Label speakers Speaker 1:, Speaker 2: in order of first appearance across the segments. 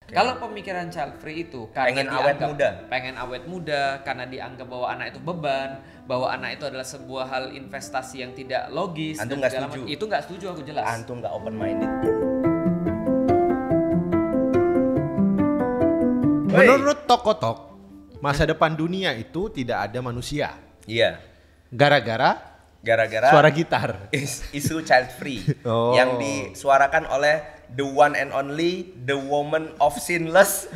Speaker 1: Kalau pemikiran child free itu
Speaker 2: pengen awet muda,
Speaker 1: karena dianggap bahwa anak itu beban, bahwa anak itu adalah sebuah hal investasi yang tidak logis.
Speaker 2: Antum nggak setuju?
Speaker 1: Itu nggak setuju aku jelas.
Speaker 2: Antum nggak open minded.
Speaker 3: Menurut Tokotok, masa depan dunia itu tidak ada manusia.
Speaker 2: Iya.
Speaker 3: Gara-gara
Speaker 2: Gara-gara
Speaker 3: suara gitar.
Speaker 2: Isu child free
Speaker 3: Oh.
Speaker 2: yang disuarakan oleh the one and only, the woman of sinless,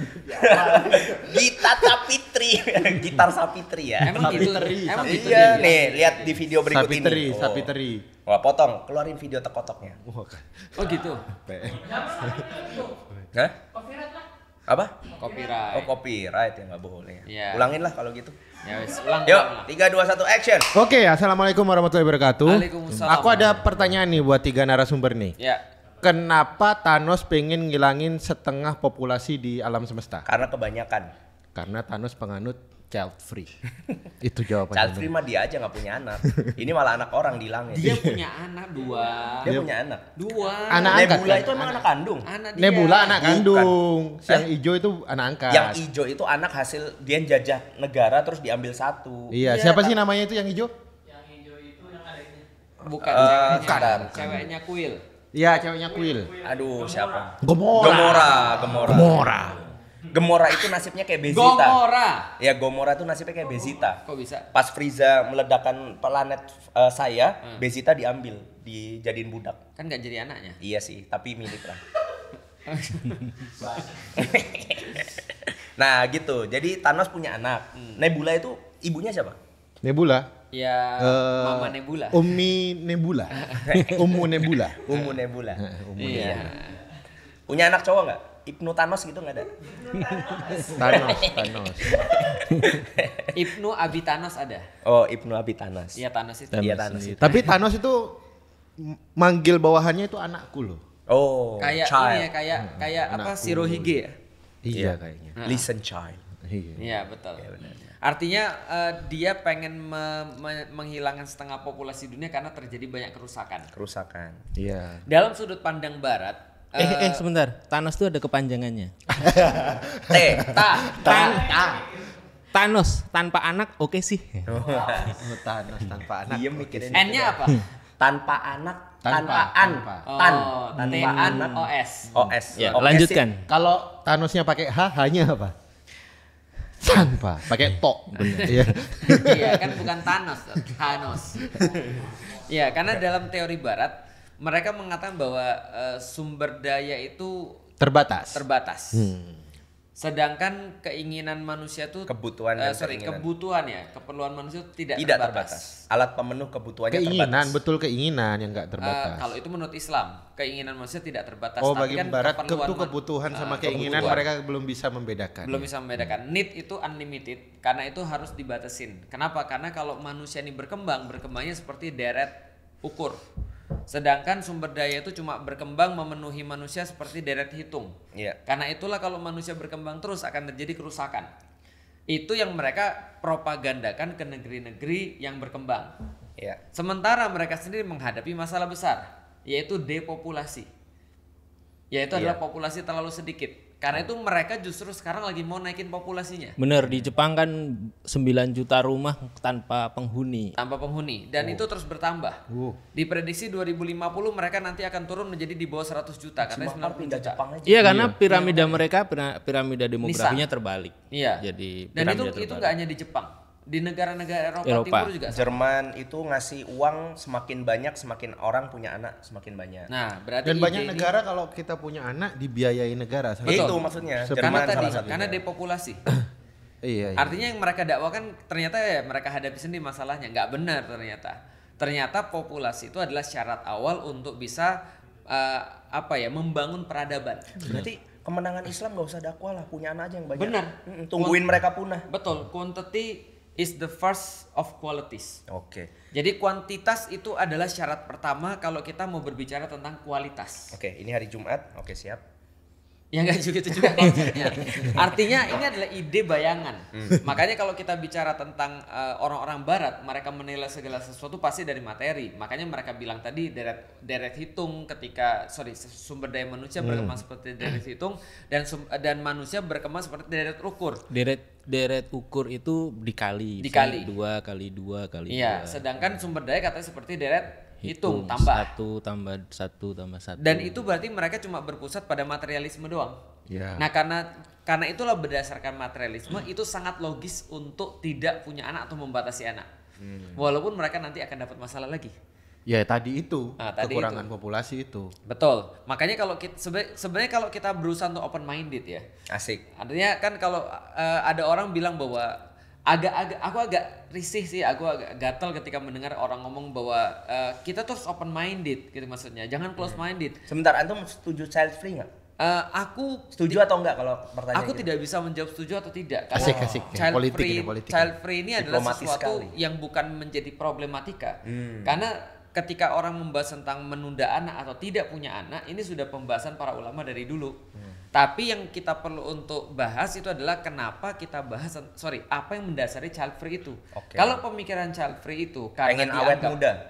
Speaker 2: Gita Sapitri. Gitar Sapitri ya.
Speaker 1: Emang itu
Speaker 2: Iya
Speaker 1: dia.
Speaker 2: nih, lihat di video berikut ini.
Speaker 3: Sapitri.
Speaker 2: Wah, potong, keluarin video tekotoknya.
Speaker 1: Oh gitu.
Speaker 2: Hah? Apa?
Speaker 1: Copyright.
Speaker 2: Oh, copyright ya, nggak boleh.
Speaker 1: Iya.
Speaker 2: Ulangin lah kalau gitu.
Speaker 1: Ya wes, ulang.
Speaker 2: Yuk, 3, 2, 1, action.
Speaker 3: Oke, assalamualaikum warahmatullahi wabarakatuh.
Speaker 1: Waalaikumsalam.
Speaker 3: Aku ada pertanyaan nih buat 3 narasumber nih.
Speaker 1: Ya.
Speaker 3: Kenapa Thanos pengen ngilangin setengah populasi di alam semesta?
Speaker 2: Karena kebanyakan.
Speaker 3: Karena Thanos penganut child free. Itu jawabannya.
Speaker 2: Child free mah dia aja nggak punya anak. Ini malah anak orang dilangin.
Speaker 1: Dia punya anak 2.
Speaker 2: Dia punya anak.
Speaker 1: 2.
Speaker 3: Anak angkat
Speaker 2: Nebula
Speaker 3: kan?
Speaker 2: itu emang anak kandung.
Speaker 1: Anak dia.
Speaker 3: Nebula anak
Speaker 2: Bukan.
Speaker 3: kandung. Yang hijau itu anak angkat.
Speaker 2: Yang hijau itu anak hasil dia jajah negara terus diambil satu.
Speaker 3: Iya, siapa sih namanya itu yang hijau?
Speaker 1: Bukan
Speaker 2: Bukan.
Speaker 1: ceweknya Kuil.
Speaker 3: Iya, ceweknya kuil.
Speaker 2: Aduh, siapa?
Speaker 3: Gomora.
Speaker 2: Gemora itu nasibnya kayak Bezita.
Speaker 1: Gomora.
Speaker 2: Ya, Gomora itu nasibnya kayak Bezita.
Speaker 1: Kok bisa?
Speaker 2: Pas Frieza meledakkan planet saya, Bezita diambil, dijadiin budak.
Speaker 1: Kan nggak jadi anaknya.
Speaker 2: Iya sih, tapi milik lah. Nah, gitu. Jadi Thanos punya anak. Nebula itu ibunya siapa?
Speaker 3: Nebula.
Speaker 1: Ya, Mama Nebula.
Speaker 3: Umi Nebula. Ummu Nebula.
Speaker 2: Ummu Nebula.
Speaker 1: Iya.
Speaker 2: Punya anak cowok nggak? Ibnu Thanos gitu nggak ada?
Speaker 3: Thanos.
Speaker 1: Ibnu Abi Thanos ada.
Speaker 2: Oh, Ibnu Abi Thanos.
Speaker 1: Iya Thanos itu.
Speaker 2: Iya, Thanos itu.
Speaker 3: Tapi Thanos itu manggil bawahannya itu anakku loh.
Speaker 2: Oh,
Speaker 1: Kayak
Speaker 2: child.
Speaker 1: ini ya, kayak apa Shirohige ya?
Speaker 3: Iya kayaknya.
Speaker 2: Listen child.
Speaker 1: Iya betul. Artinya dia pengen menghilangkan setengah populasi dunia karena terjadi banyak kerusakan.
Speaker 3: Iya.
Speaker 1: Dalam sudut pandang Barat.
Speaker 4: Sebentar. Thanos itu ada kepanjangannya. Thanos tanpa anak oke sih.
Speaker 3: Thanos tanpa anak.
Speaker 2: Dia mikirin
Speaker 1: N-nya apa?
Speaker 2: Tanpa anak, tanpa anak. OS.
Speaker 4: Ya,
Speaker 2: Oke
Speaker 4: lanjutkan.
Speaker 2: sih.
Speaker 3: Kalau Thanosnya pakai H, H-nya apa? Tanpa, pakai tok. Iya.
Speaker 1: Iya kan bukan Thanos. Iya, karena dalam teori Barat mereka mengatakan bahwa sumber daya itu
Speaker 3: Terbatas.
Speaker 1: Sedangkan keinginan manusia itu
Speaker 2: Kebutuhan dan keinginan.
Speaker 1: kebutuhan ya, keperluan manusia itu tidak
Speaker 2: terbatas. Alat pemenuh kebutuhannya
Speaker 3: Keinginan,
Speaker 2: terbatas.
Speaker 3: betul keinginan yang enggak terbatas.
Speaker 1: Kalau itu menurut Islam, keinginan manusia tidak terbatas.
Speaker 3: Oh,
Speaker 1: tapi
Speaker 3: bagi
Speaker 1: kan
Speaker 3: Barat
Speaker 1: keperluan
Speaker 3: itu kebutuhan sama keinginan
Speaker 1: kebutuhan.
Speaker 3: mereka belum bisa membedakan.
Speaker 1: Belum bisa membedakan. Need itu unlimited, karena itu harus dibatasin. Kenapa? Karena kalau manusia ini berkembangnya seperti deret ukur. Sedangkan sumber daya itu cuma berkembang memenuhi manusia seperti deret hitung.
Speaker 2: Iya.
Speaker 1: Karena itulah kalau manusia berkembang terus akan terjadi kerusakan. Itu yang mereka propagandakan ke negeri-negeri yang berkembang.
Speaker 2: Iya.
Speaker 1: Sementara mereka sendiri menghadapi masalah besar, yaitu depopulasi. Yaitu adalah populasi terlalu sedikit. Karena itu mereka justru sekarang lagi mau naikin populasinya.
Speaker 4: Bener, di Jepang kan 9 juta rumah tanpa penghuni.
Speaker 1: Dan itu terus bertambah. Diprediksi 2050 mereka nanti akan turun menjadi di bawah 100 juta karena 90
Speaker 2: Pindah
Speaker 1: juta.
Speaker 2: Jepang aja.
Speaker 4: Iya, karena piramida mereka piramida demografinya terbalik.
Speaker 1: Iya.
Speaker 4: Jadi
Speaker 1: Dan
Speaker 4: piramida
Speaker 1: itu
Speaker 4: terbalik.
Speaker 1: nggak hanya di Jepang. Di negara-negara Eropa
Speaker 4: Eropa.
Speaker 1: Timur juga sama.
Speaker 2: Jerman itu ngasih uang semakin banyak, semakin orang punya anak semakin banyak.
Speaker 1: Nah, berarti
Speaker 3: Dan
Speaker 1: ide
Speaker 3: banyak
Speaker 1: ini-
Speaker 3: negara kalau kita punya anak dibiayai negara.
Speaker 2: Itu maksudnya.
Speaker 1: karena
Speaker 2: Jerman
Speaker 1: tadi
Speaker 2: salah satunya.
Speaker 1: karena depopulasi.
Speaker 3: Iya.
Speaker 1: Artinya yang mereka dakwakan ternyata ya mereka hadapi sendiri masalahnya. Nggak benar ternyata. Ternyata populasi itu adalah syarat awal untuk bisa membangun peradaban.
Speaker 2: Berarti kemenangan Islam gak usah dakwah lah, punya anak aja yang banyak.
Speaker 1: Benar.
Speaker 2: Tungguin mereka punah.
Speaker 1: Betul, quantity is the first of qualities.
Speaker 2: Oke.
Speaker 1: Jadi kuantitas itu adalah syarat pertama kalau kita mau berbicara tentang kualitas.
Speaker 2: Oke, ini hari Jumat. Oke, siap.
Speaker 1: Ya nggak juga itu juga konsepnya. Artinya ini adalah ide bayangan. Makanya kalau kita bicara tentang orang-orang barat, mereka menilai segala sesuatu pasti dari materi. Makanya mereka bilang tadi deret hitung ketika sumber daya manusia berkembang seperti deret hitung dan manusia berkembang seperti deret ukur.
Speaker 4: Deret ukur itu dikali.
Speaker 1: Dikali.
Speaker 4: 2 kali 2 kali 2.
Speaker 1: Iya, sedangkan sumber daya katanya seperti deret hitung tambah
Speaker 4: 1 tambah 1 tambah 1.
Speaker 1: dan itu berarti mereka cuma berpusat pada materialisme doang.
Speaker 3: Ya.
Speaker 1: Nah karena itulah berdasarkan materialisme itu sangat logis untuk tidak punya anak atau membatasi anak, walaupun mereka nanti akan dapat masalah lagi.
Speaker 3: Ya tadi itu
Speaker 1: Tadi
Speaker 3: kekurangan populasi itu.
Speaker 1: Betul. Makanya kalau kita sebenarnya kalau kita berusaha untuk open minded ya,
Speaker 2: Asik.
Speaker 1: artinya kan kalau ada orang bilang bahwa aku agak risih sih, aku agak gatal ketika mendengar orang ngomong bahwa kita tuh harus open minded gitu, maksudnya jangan close minded.
Speaker 2: Sebentar, antum setuju child free nggak?
Speaker 1: Aku
Speaker 2: Setuju atau enggak kalau pertanyaan
Speaker 1: Aku
Speaker 2: gitu?
Speaker 1: tidak bisa menjawab setuju atau tidak. Karena
Speaker 3: Asik.
Speaker 1: child
Speaker 3: Politik.
Speaker 1: child free ini adalah
Speaker 2: Diplomatis
Speaker 1: sesuatu
Speaker 2: sekali.
Speaker 1: yang bukan menjadi problematika. Karena ketika orang membahas tentang menunda anak atau tidak punya anak, ini sudah pembahasan para ulama dari dulu. Tapi yang kita perlu untuk bahas itu adalah kenapa kita bahas, apa yang mendasari child free itu.
Speaker 2: Oke.
Speaker 1: Kalau pemikiran child free itu karena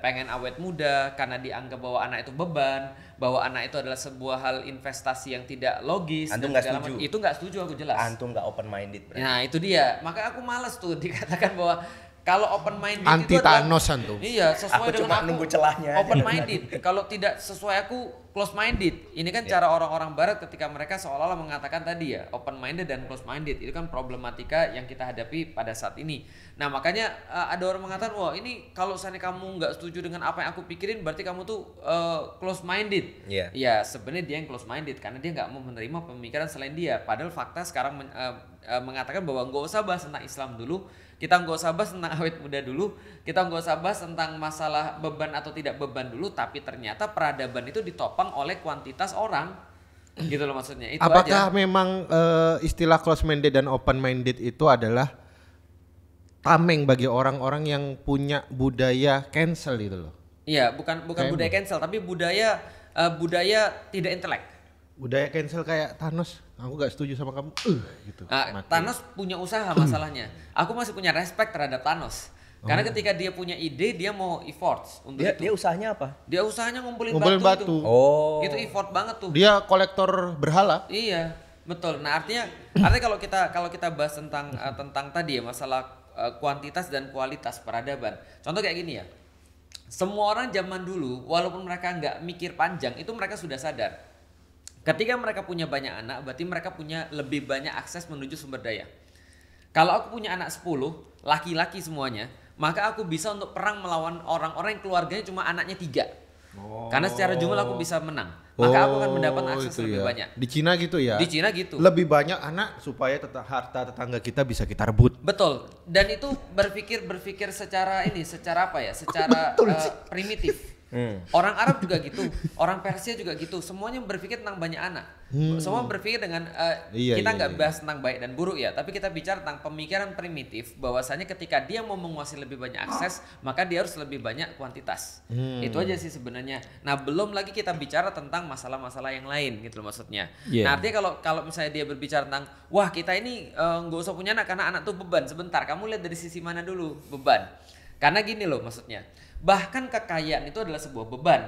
Speaker 1: pengen awet muda, karena dianggap bahwa anak itu beban, bahwa anak itu adalah sebuah hal investasi yang tidak logis.
Speaker 2: Antum
Speaker 1: dan
Speaker 2: nggak
Speaker 1: segala
Speaker 2: setuju?
Speaker 1: macam. Itu nggak setuju aku jelas.
Speaker 2: Antum nggak open minded berarti.
Speaker 1: Nah itu dia, maka aku malas tuh dikatakan bahwa kalau open minded
Speaker 3: Anti
Speaker 1: itu adalah,
Speaker 3: Thanos antum.
Speaker 1: iya sesuai
Speaker 2: Aku
Speaker 1: dengan
Speaker 2: cuma
Speaker 1: aku
Speaker 2: nunggu celahnya aja.
Speaker 1: open minded. Kalau tidak sesuai aku close minded. Ini kan cara orang-orang barat ketika mereka seolah-olah mengatakan tadi ya open minded dan close minded itu kan problematika yang kita hadapi pada saat ini. Nah makanya ada orang mengatakan wah ini kalau seandainya kamu nggak setuju dengan apa yang aku pikirin berarti kamu tuh close minded.
Speaker 2: Iya.
Speaker 1: Ya sebenarnya dia yang close minded karena dia nggak mau menerima pemikiran selain dia. Padahal fakta sekarang mengatakan bahwa nggak usah bahas tentang Islam dulu, kita nggak usah bahas tentang awet muda dulu, kita nggak usah bahas tentang masalah beban atau tidak beban dulu, tapi ternyata peradaban itu ditopang oleh kuantitas orang, gitu loh maksudnya. Itu
Speaker 3: Apakah
Speaker 1: aja.
Speaker 3: memang istilah close minded dan open minded itu adalah tameng bagi orang-orang yang punya budaya cancel itu loh?
Speaker 1: Iya, bukan budaya cancel, tapi budaya tidak intelek.
Speaker 3: Budaya cancel kayak Thanos, aku gak setuju sama kamu, gitu. Mati.
Speaker 1: Thanos punya usaha masalahnya. Aku masih punya respect terhadap Thanos. Karena ketika dia punya ide, dia mau efforts untuk
Speaker 2: Dia
Speaker 1: itu.
Speaker 2: usahanya apa?
Speaker 1: Dia usahanya ngumpulin
Speaker 3: Ngumpulin
Speaker 1: batu.
Speaker 3: batu.
Speaker 1: Itu.
Speaker 2: Oh.
Speaker 1: Itu effort banget tuh.
Speaker 3: Dia kolektor berhala.
Speaker 1: Iya, betul. Nah, artinya kalau kita bahas tentang tadi ya masalah kuantitas dan kualitas peradaban. Contoh kayak gini ya. Semua orang zaman dulu walaupun mereka nggak mikir panjang, itu mereka sudah sadar. Ketika mereka punya banyak anak, berarti mereka punya lebih banyak akses menuju sumber daya. Kalau aku punya anak 10, laki-laki semuanya, maka aku bisa untuk perang melawan orang-orang yang keluarganya cuma anaknya 3. Karena secara jumlah aku bisa menang. Maka aku akan mendapat akses
Speaker 3: itu
Speaker 1: lebih
Speaker 3: ya.
Speaker 1: banyak.
Speaker 3: Di Cina gitu ya.
Speaker 1: Di Cina gitu.
Speaker 3: Lebih banyak anak supaya harta tetangga kita bisa kita rebut.
Speaker 1: Betul. Dan itu berpikir secara apa ya? Secara primitif. Orang Arab juga gitu, orang Persia juga gitu. Semuanya berpikir tentang banyak anak. Semua berpikir dengan kita nggak bahas tentang baik dan buruk ya, tapi kita bicara tentang pemikiran primitif. Bahwasanya ketika dia mau menguasai lebih banyak akses, maka dia harus lebih banyak kuantitas. Itu aja sih sebenarnya. Nah belum lagi kita bicara tentang masalah-masalah yang lain gitu loh maksudnya.
Speaker 4: Yeah.
Speaker 1: Nah artinya kalau misalnya dia berbicara tentang wah kita ini nggak usah punya anak karena anak tuh beban. Sebentar, kamu lihat dari sisi mana dulu beban. Karena gini loh maksudnya. Bahkan kekayaan itu adalah sebuah beban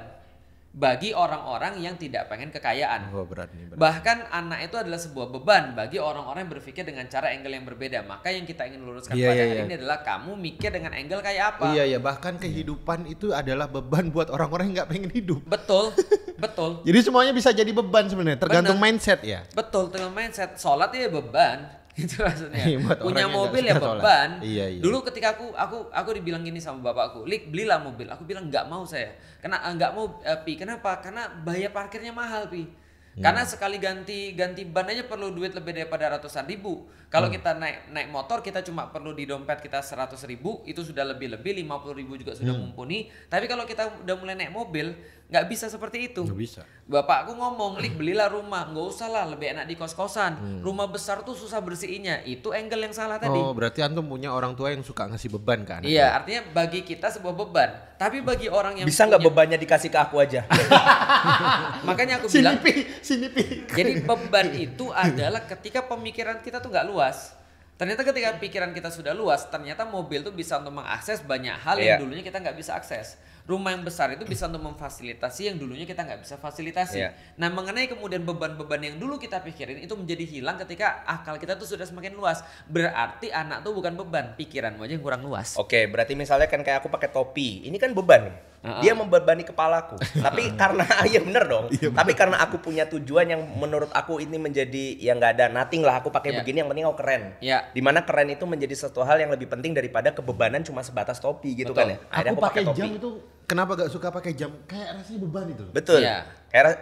Speaker 1: bagi orang-orang yang tidak pengen kekayaan.
Speaker 3: Oh, berat nih.
Speaker 1: Bahkan anak itu adalah sebuah beban bagi orang-orang yang berpikir dengan cara angle yang berbeda. Maka yang kita ingin luruskan pada hari ini adalah kamu mikir dengan angle kayak apa.
Speaker 3: Iya, bahkan kehidupan itu adalah beban buat orang-orang yang nggak pengen hidup.
Speaker 1: Betul, betul.
Speaker 3: Jadi semuanya bisa jadi beban sebenarnya, tergantung
Speaker 1: Bener.
Speaker 3: mindset ya.
Speaker 1: Betul, dengan mindset. Sholat ya beban. Gitu maksudnya.
Speaker 3: Buat
Speaker 1: Punya
Speaker 3: orang yang
Speaker 1: mobil
Speaker 3: nggak
Speaker 1: ya
Speaker 3: suka sholat.
Speaker 1: beban.
Speaker 3: Iya.
Speaker 1: Dulu ketika aku dibilang gini sama bapakku, "Lik, belilah mobil." Aku bilang nggak mau saya. Nggak mau Pi. Kenapa? Karena biaya parkirnya mahal, Pi. Karena sekali ganti ban aja perlu duit lebih daripada ratusan ribu. Kalau kita naik motor kita cuma perlu di dompet kita 100.000, itu sudah lebih 50.000 juga sudah mumpuni. Tapi kalau kita udah mulai naik mobil, Nggak bisa seperti itu.
Speaker 3: Nggak bisa.
Speaker 1: Bapakku ngomong, Lik belilah rumah, nggak usah lah, lebih enak di kos-kosan. Rumah besar tuh susah bersihinnya. Itu angle yang salah tadi.
Speaker 3: Oh, berarti antum punya orang tua yang suka ngasih beban ke anaknya.
Speaker 1: Iya, artinya bagi kita sebuah beban. Tapi bagi orang yang
Speaker 2: Bisa nggak
Speaker 1: punya-
Speaker 2: bebannya dikasih ke aku aja?
Speaker 1: Makanya aku bilang,
Speaker 3: Sini pi.
Speaker 1: jadi beban itu adalah ketika pemikiran kita tuh nggak luas. Ternyata ketika pikiran kita sudah luas, ternyata mobil tuh bisa untuk mengakses banyak hal yang
Speaker 2: Iya.
Speaker 1: dulunya kita nggak bisa akses. Rumah yang besar itu bisa untuk memfasilitasi yang dulunya kita nggak bisa fasilitasi.
Speaker 2: Iya.
Speaker 1: Nah, mengenai kemudian beban-beban yang dulu kita pikirin itu menjadi hilang ketika akal kita tuh sudah semakin luas. Berarti anak tuh bukan beban, pikiranmu aja yang kurang luas.
Speaker 2: Oke, berarti misalnya kan kayak aku pakai topi, ini kan beban. Dia membebani kepalaku. Tapi karena iya bener dong. Tapi karena aku punya tujuan yang menurut aku ini menjadi yang nggak ada nothing lah. Aku pakai
Speaker 1: Iya.
Speaker 2: begini yang penting aku keren.
Speaker 1: Iya.
Speaker 2: Dimana keren itu menjadi satu hal yang lebih penting daripada kebebanan cuma sebatas topi gitu
Speaker 1: Betul.
Speaker 2: kan ya. Akhirnya
Speaker 3: Aku
Speaker 2: aku
Speaker 3: pakai
Speaker 2: topi.
Speaker 3: jam itu kenapa gak suka pakai jam? Kayak rasanya beban itu.
Speaker 2: Betul.
Speaker 1: Iya.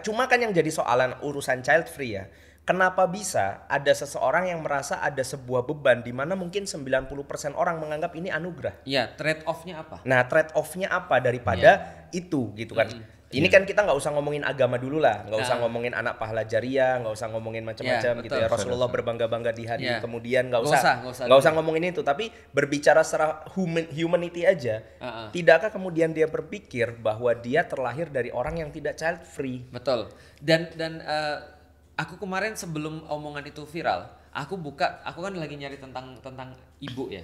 Speaker 2: Cuma kan yang jadi soalan urusan child free ya. Kenapa bisa ada seseorang yang merasa ada sebuah beban di mana mungkin 90% orang menganggap ini anugerah.
Speaker 1: Iya, trade off-nya apa?
Speaker 2: Nah, trade off-nya apa daripada itu gitu kan. Ini kan kita nggak usah ngomongin agama dulu lah, nggak usah ngomongin anak pahala jariah, nggak usah ngomongin macam-macam
Speaker 1: Ya,
Speaker 2: gitu ya.
Speaker 1: betul.
Speaker 2: Rasulullah berbangga-bangga di hari
Speaker 1: Ya.
Speaker 2: kemudian
Speaker 1: Nggak usah
Speaker 2: ngomongin itu, tapi berbicara secara humanity aja. Tidakkah kemudian dia berpikir bahwa dia terlahir dari orang yang tidak child free?
Speaker 1: Betul. Dan aku kemarin sebelum omongan itu viral, aku kan lagi nyari tentang ibu ya.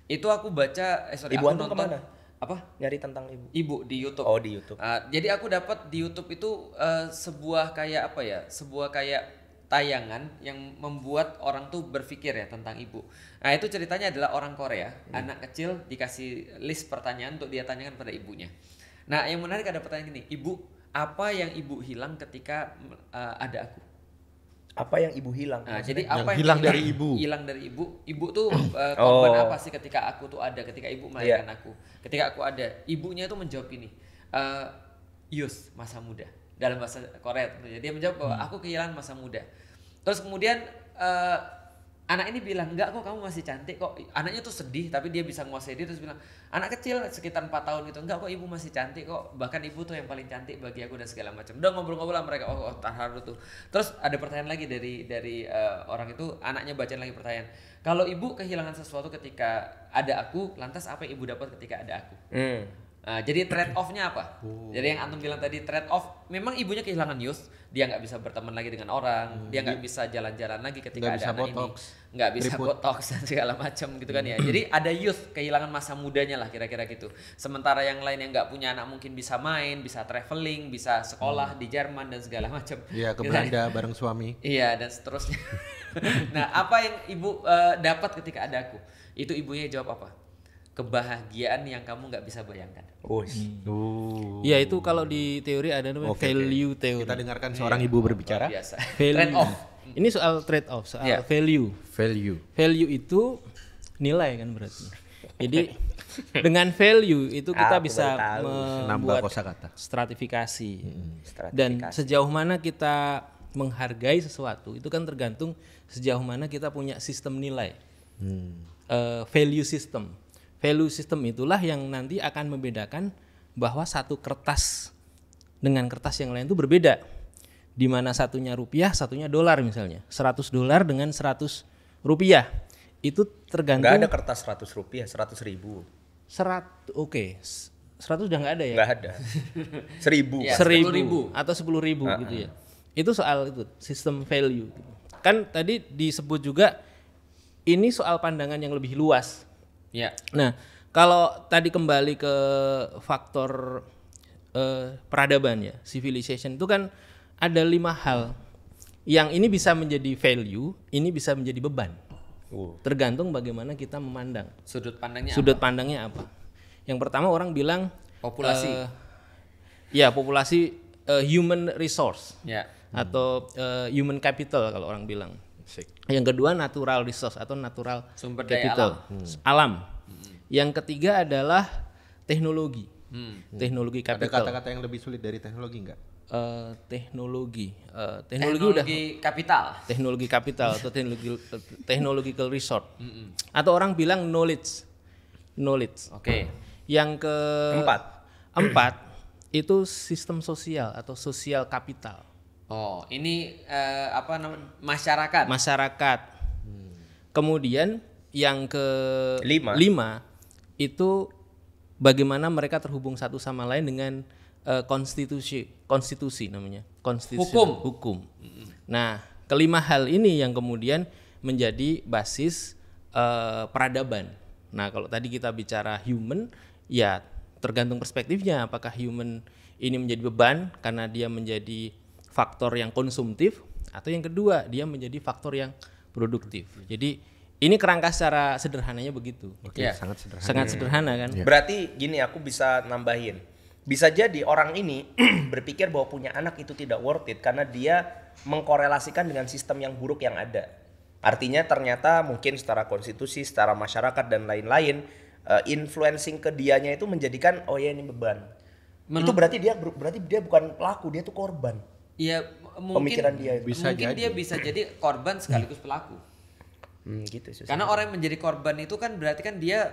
Speaker 1: Itu aku baca
Speaker 2: Ibu
Speaker 1: aku
Speaker 2: antum
Speaker 1: nonton
Speaker 2: kemana?
Speaker 1: apa?
Speaker 2: Nyari tentang ibu.
Speaker 1: Ibu di YouTube.
Speaker 2: Oh, di YouTube.
Speaker 1: Jadi aku dapat di YouTube itu sebuah kayak apa ya? Sebuah kayak tayangan yang membuat orang tuh berpikir ya tentang ibu. Nah, itu ceritanya adalah orang Korea, anak kecil dikasih list pertanyaan untuk dia tanyakan pada ibunya. Nah, yang menarik ada pertanyaan gini, "Ibu, apa yang ibu hilang ketika ada aku?"
Speaker 2: Apa yang ibu hilang?
Speaker 1: Nah, jadi
Speaker 3: Yang
Speaker 1: apa yang
Speaker 3: hilang dari ibu.
Speaker 1: Hilang dari ibu. Ibu tuh korban
Speaker 2: Oh.
Speaker 1: apa sih ketika aku tuh ada, ketika ibu melahirkan aku. Ketika aku ada, ibunya tuh menjawab ini. Yus, masa muda. Dalam bahasa Korea tentunya. Dia menjawab bahwa aku kehilangan masa muda. Terus kemudian anak ini bilang, "Enggak kok, kamu masih cantik kok." Anaknya tuh sedih tapi dia bisa menguasai diri, terus bilang, anak kecil sekitar 4 tahun gitu, "Enggak kok, ibu masih cantik kok. Bahkan ibu tuh yang paling cantik bagi aku," dan segala macam. Udah ngobrol-ngobrol lah mereka. Oh, terharu tuh. Terus ada pertanyaan lagi dari orang itu, anaknya bacain lagi pertanyaan. "Kalau ibu kehilangan sesuatu ketika ada aku, lantas apa yang ibu dapat ketika ada aku?" Nah, jadi trade off-nya apa? Jadi yang antum bilang tadi trade off, memang ibunya kehilangan youth, dia nggak bisa berteman lagi dengan orang, dia nggak bisa jalan-jalan lagi ketika
Speaker 3: Nggak
Speaker 1: ada
Speaker 3: bisa
Speaker 1: anak
Speaker 3: botox,
Speaker 1: ini, nggak bisa
Speaker 3: keriput.
Speaker 1: botox dan segala macam gitu kan ya. Jadi ada youth kehilangan masa mudanya lah kira-kira gitu. Sementara yang lain yang nggak punya anak mungkin bisa main, bisa traveling, bisa sekolah di Jerman dan segala macam.
Speaker 3: Iya, ke
Speaker 1: Gitu.
Speaker 3: Belanda bareng suami.
Speaker 1: Iya, dan seterusnya. Nah, apa yang ibu dapat ketika ada aku? Itu ibunya jawab apa? Kebahagiaan yang kamu nggak bisa bayangkan.
Speaker 4: Ya itu kalau di teori ada namanya value theory.
Speaker 3: Kita dengarkan seorang ibu berbicara.
Speaker 1: Luar biasa.
Speaker 4: Value.
Speaker 1: Trade off.
Speaker 4: Ini soal trade off, soal
Speaker 1: Iya.
Speaker 4: value.
Speaker 3: Value.
Speaker 4: Value itu nilai kan berarti. Jadi dengan value itu kita
Speaker 2: Aku
Speaker 4: bisa
Speaker 2: baru tahu.
Speaker 3: Nambah
Speaker 4: membuat
Speaker 3: kosakata.
Speaker 4: stratifikasi.
Speaker 2: Stratifikasi.
Speaker 4: Dan sejauh mana kita menghargai sesuatu itu kan tergantung sejauh mana kita punya sistem nilai. Value system. Value system itulah yang nanti akan membedakan bahwa satu kertas dengan kertas yang lain itu berbeda. Di mana satunya rupiah, satunya dolar misalnya. $100 dengan $100. Itu tergantung
Speaker 2: Nggak ada kertas 100 rupiah, 100 ribu.
Speaker 4: 100 udah nggak ada ya?
Speaker 2: Nggak ada. 1000.
Speaker 1: Ya,
Speaker 4: 10.000 atau 10.000 gitu ya. Itu soal itu sistem value. Kan tadi disebut juga ini soal pandangan yang lebih luas.
Speaker 1: Ya.
Speaker 4: Nah, kalau tadi kembali ke faktor peradaban ya, civilization itu kan ada 5 hal. Yang ini bisa menjadi value, ini bisa menjadi beban. Tergantung bagaimana kita memandang.
Speaker 1: Sudut pandangnya
Speaker 4: Sudut pandangnya apa? Yang pertama orang bilang
Speaker 1: Populasi.
Speaker 4: Populasi human resource
Speaker 1: Ya.
Speaker 4: atau human capital kalau orang bilang. Yang kedua natural resource atau natural
Speaker 1: Sumber daya
Speaker 4: capital, alam. Yang ketiga adalah teknologi. Teknologi
Speaker 3: Ada
Speaker 4: capital.
Speaker 3: kata-kata yang lebih sulit dari teknologi enggak?
Speaker 4: Teknologi udah
Speaker 1: Teknologi kapital.
Speaker 4: teknologi kapital atau technological resource. Atau orang bilang knowledge.
Speaker 1: Oke.
Speaker 4: Yang keempat itu sistem sosial atau sosial kapital.
Speaker 1: Oh, ini apa namanya? Masyarakat.
Speaker 4: Masyarakat. Kemudian yang
Speaker 2: Lima.
Speaker 4: itu bagaimana mereka terhubung satu sama lain dengan konstitusi namanya, konstitusi hukum. Nah, kelima hal ini yang kemudian menjadi basis peradaban. Nah, kalau tadi kita bicara human, ya tergantung perspektifnya. Apakah human ini menjadi beban karena dia menjadi faktor yang konsumtif, atau yang kedua dia menjadi faktor yang produktif. Jadi ini kerangka secara sederhananya begitu.
Speaker 3: Oke,
Speaker 1: Iya.
Speaker 3: sangat sederhana.
Speaker 4: Sangat sederhana kan?
Speaker 2: Berarti gini, aku bisa nambahin. Bisa jadi orang ini berpikir bahwa punya anak itu tidak worth it karena dia mengkorelasikan dengan sistem yang buruk yang ada. Artinya ternyata mungkin secara konstitusi, secara masyarakat dan lain-lain, influencing ke dianya itu menjadikan oh ya ini beban. Itu berarti dia bukan pelaku, dia tuh korban.
Speaker 1: Iya, mungkin
Speaker 2: Pemikiran dia itu.
Speaker 1: mungkin dia bisa jadi korban sekaligus pelaku.
Speaker 2: Gitu sih.
Speaker 1: Karena orang yang menjadi korban itu kan berarti kan dia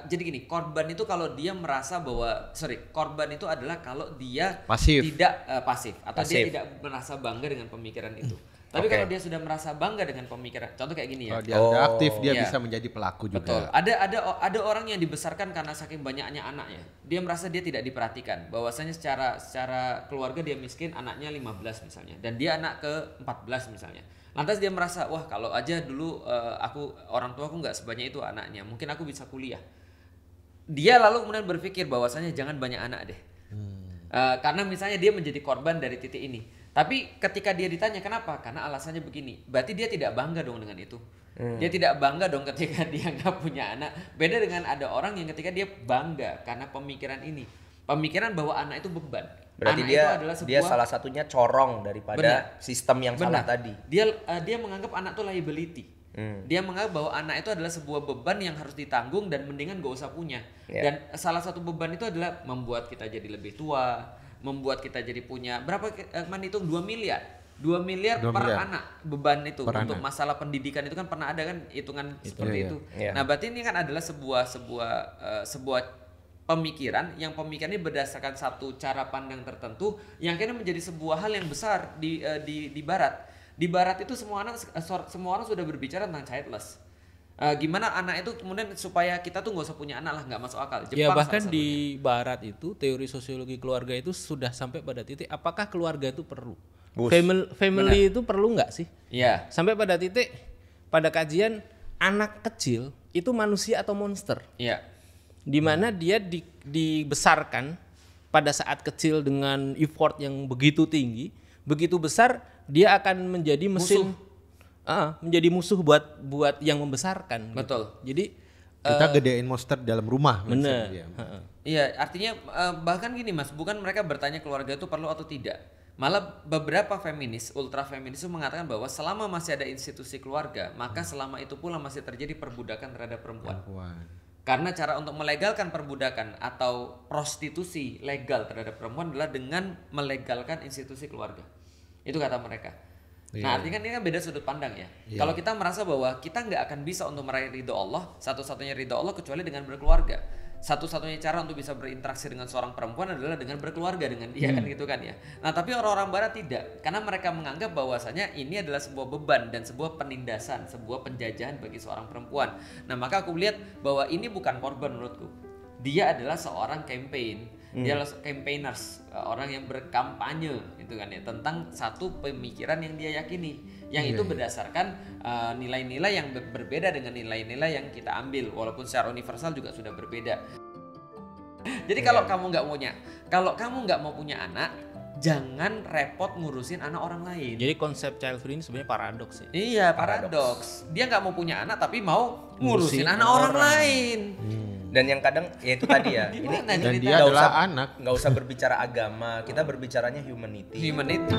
Speaker 1: jadi gini, korban itu kalau dia merasa bahwa korban itu adalah kalau dia
Speaker 3: Pasif.
Speaker 1: tidak pasif atau dia
Speaker 2: Pasif.
Speaker 1: tidak merasa bangga dengan pemikiran itu. Tapi kalau dia sudah merasa bangga dengan pemikiran, contoh kayak gini ya.
Speaker 3: Kalau dia udah aktif, dia
Speaker 1: Iya.
Speaker 3: bisa menjadi pelaku juga.
Speaker 1: Betul. Ada orang yang dibesarkan karena saking banyaknya anaknya. Dia merasa dia tidak diperhatikan. Bahwasanya secara keluarga dia miskin, anaknya 15 misalnya, dan dia anak ke-14 misalnya. Lantas dia merasa, wah kalau aja dulu orang tua aku nggak sebanyak itu anaknya, mungkin aku bisa kuliah. Dia lalu kemudian berpikir bahwasanya jangan banyak anak deh. Karena misalnya dia menjadi korban dari titik ini. Tapi ketika dia ditanya kenapa? Karena alasannya begini. Berarti dia tidak bangga dong dengan itu. Dia tidak bangga dong ketika dia nggak punya anak. Beda dengan ada orang yang ketika dia bangga karena pemikiran ini. Pemikiran bahwa anak itu beban.
Speaker 2: Berarti
Speaker 1: anak
Speaker 2: dia
Speaker 1: itu adalah
Speaker 2: dia salah satunya corong daripada
Speaker 1: Benar.
Speaker 2: sistem yang salah tadi.
Speaker 1: Dia menganggap anak itu liability. Dia menganggap bahwa anak itu adalah sebuah beban yang harus ditanggung dan mendingan gak usah punya. Dan salah satu beban itu adalah membuat kita jadi lebih tua, membuat kita jadi punya berapa hitung 2 miliar. 2 miliar per anak beban itu untuk masalah pendidikan itu kan pernah ada kan hitungan seperti itu.
Speaker 2: Iya.
Speaker 1: Nah, berarti ini kan adalah sebuah pemikiran yang pemikiran ini berdasarkan satu cara pandang tertentu yang akhirnya menjadi sebuah hal yang besar di barat. Di barat itu semua orang sudah berbicara tentang childless. Gimana anak itu kemudian supaya kita tuh nggak usah punya anak lah, nggak masuk akal. Jepang
Speaker 4: Ya bahkan
Speaker 1: salah
Speaker 4: di barat itu teori sosiologi keluarga itu sudah sampai pada titik apakah keluarga itu perlu? Family itu perlu nggak sih?
Speaker 1: Iya.
Speaker 4: Sampai pada titik pada kajian anak kecil itu manusia atau monster?
Speaker 1: Iya.
Speaker 4: Di mana dia dibesarkan pada saat kecil dengan effort yang begitu tinggi, begitu besar dia akan menjadi mesin menjadi musuh buat yang membesarkan.
Speaker 1: Betul.
Speaker 4: Gitu. Jadi
Speaker 3: Kita gedein monster dalam rumah.
Speaker 4: benar.
Speaker 1: Iya, artinya bahkan gini Mas, bukan mereka bertanya keluarga itu perlu atau tidak. Malah beberapa feminis, ultra feminis itu mengatakan bahwa selama masih ada institusi keluarga, maka selama itu pula masih terjadi perbudakan terhadap perempuan. Karena cara untuk melegalkan perbudakan atau prostitusi legal terhadap perempuan adalah dengan melegalkan institusi keluarga. Itu kata mereka. Nah, artinya kan ini kan beda sudut pandang ya. Kalau kita merasa bahwa kita nggak akan bisa untuk meraih ridho Allah, satu-satunya ridho Allah kecuali dengan berkeluarga. Satu-satunya cara untuk bisa berinteraksi dengan seorang perempuan adalah dengan berkeluarga dengan dia kan gitu kan ya. Nah, tapi orang-orang barat tidak, karena mereka menganggap bahwasanya ini adalah sebuah beban dan sebuah penindasan, sebuah penjajahan bagi seorang perempuan. Nah, maka aku lihat bahwa ini bukan korban menurutku. Dia adalah seorang campaign. Dia adalah campaigners, orang yang berkampanye gitu kan ya, tentang satu pemikiran yang dia yakini, yang itu berdasarkan nilai-nilai yang berbeda dengan nilai-nilai yang kita ambil, walaupun secara universal juga sudah berbeda. Jadi kalau kamu nggak mau punya anak, jangan repot ngurusin anak orang lain.
Speaker 4: Jadi konsep child free ini sebenarnya paradoks ya.
Speaker 1: Iya, paradoks. Dia nggak mau punya anak tapi mau ngurusin anak orang lain.
Speaker 2: Dan yang kadang ya itu tadi ya.
Speaker 1: Gimana
Speaker 3: Dan
Speaker 1: cerita?
Speaker 3: dia adalah anak.
Speaker 2: Nggak usah berbicara agama, kita berbicaranya humanity.
Speaker 1: Humanity.